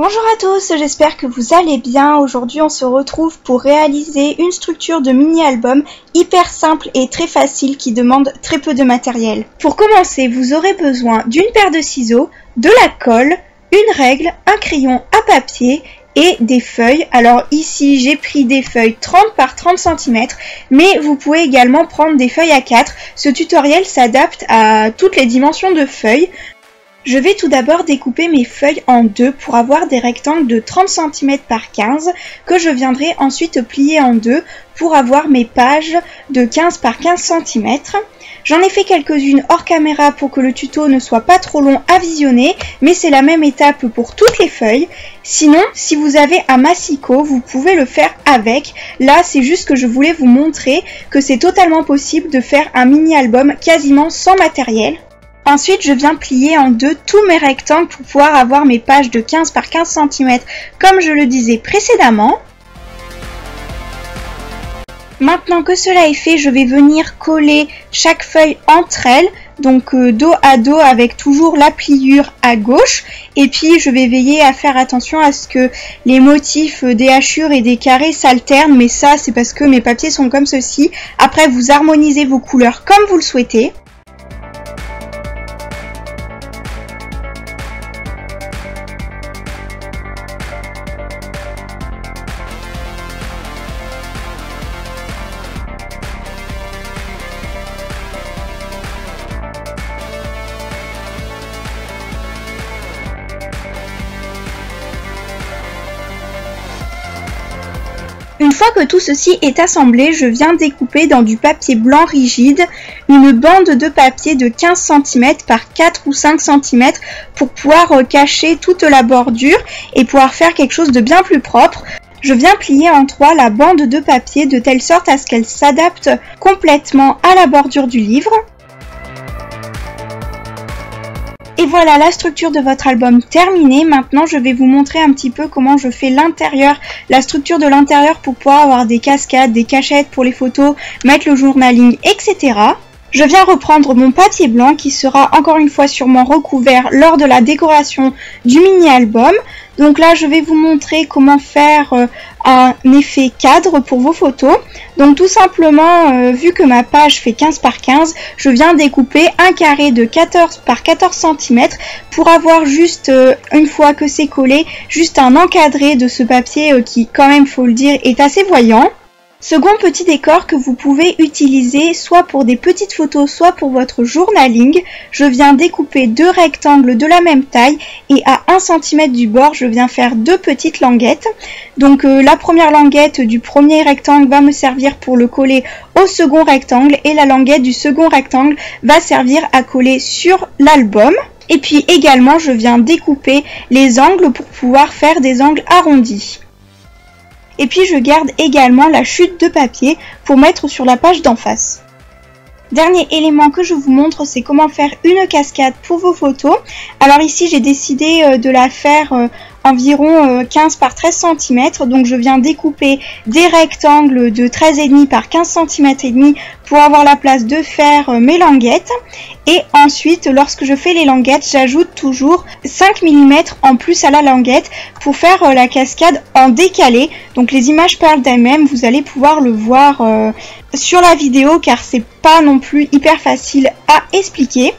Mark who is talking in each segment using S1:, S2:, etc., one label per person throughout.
S1: Bonjour à tous, j'espère que vous allez bien. Aujourd'hui on se retrouve pour réaliser une structure de mini-album hyper simple et très facile qui demande très peu de matériel. Pour commencer, vous aurez besoin d'une paire de ciseaux, de la colle, une règle, un crayon à papier et des feuilles. Alors ici j'ai pris des feuilles 30 par 30 cm, mais vous pouvez également prendre des feuilles A4. Ce tutoriel s'adapte à toutes les dimensions de feuilles. Je vais tout d'abord découper mes feuilles en deux pour avoir des rectangles de 30 cm par 15 que je viendrai ensuite plier en deux pour avoir mes pages de 15 par 15 cm. J'en ai fait quelques-unes hors caméra pour que le tuto ne soit pas trop long à visionner, mais c'est la même étape pour toutes les feuilles. Sinon, si vous avez un massicot, vous pouvez le faire avec. Là, c'est juste que je voulais vous montrer que c'est totalement possible de faire un mini-album quasiment sans matériel. Ensuite, je viens plier en deux tous mes rectangles pour pouvoir avoir mes pages de 15 par 15 cm comme je le disais précédemment. Maintenant que cela est fait, je vais venir coller chaque feuille entre elles, donc dos à dos avec toujours la pliure à gauche. Et puis je vais veiller à faire attention à ce que les motifs des hachures et des carrés s'alternent, mais ça c'est parce que mes papiers sont comme ceci. Après vous harmonisez vos couleurs comme vous le souhaitez. Une fois que tout ceci est assemblé, je viens découper dans du papier blanc rigide une bande de papier de 15 cm par 4 ou 5 cm pour pouvoir cacher toute la bordure et pouvoir faire quelque chose de bien plus propre. Je viens plier en trois la bande de papier de telle sorte à ce qu'elle s'adapte complètement à la bordure du livre. Et voilà la structure de votre album terminée. Maintenant, je vais vous montrer un petit peu comment je fais l'intérieur, la structure de l'intérieur pour pouvoir avoir des cascades, des cachettes pour les photos, mettre le journaling, etc. Je viens reprendre mon papier blanc qui sera encore une fois sûrement recouvert lors de la décoration du mini-album. Donc là, je vais vous montrer comment faire un effet cadre pour vos photos. Donc tout simplement, vu que ma page fait 15 par 15, je viens découper un carré de 14 par 14 cm pour avoir juste, une fois que c'est collé, juste un encadré de ce papier qui, quand même, faut le dire, est assez voyant. Second petit décor que vous pouvez utiliser soit pour des petites photos, soit pour votre journaling. Je viens découper deux rectangles de la même taille et à 1 cm du bord, je viens faire deux petites languettes. Donc la première languette du premier rectangle va me servir pour le coller au second rectangle et la languette du second rectangle va servir à coller sur l'album. Et puis également, je viens découper les angles pour pouvoir faire des angles arrondis. Et puis je garde également la chute de papier pour mettre sur la page d'en face. Dernier élément que je vous montre, c'est comment faire une cascade pour vos photos. Alors ici j'ai décidé de la faire environ 15 par 13 cm. Donc je viens découper des rectangles de 13,5 par 15 cm et demi pour avoir la place de faire mes languettes. Et ensuite, lorsque je fais les languettes, j'ajoute toujours 5 mm en plus à la languette pour faire la cascade en décalé. Donc les images parlent d'elles-mêmes, vous allez pouvoir le voir sur la vidéo car c'est pas non plus hyper facile à expliquer.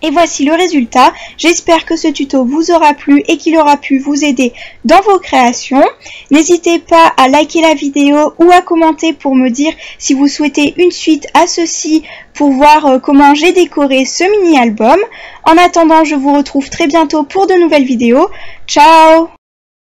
S1: Et voici le résultat. J'espère que ce tuto vous aura plu et qu'il aura pu vous aider dans vos créations. N'hésitez pas à liker la vidéo ou à commenter pour me dire si vous souhaitez une suite à ceci pour voir comment j'ai décoré ce mini-album. En attendant, je vous retrouve très bientôt pour de nouvelles vidéos. Ciao!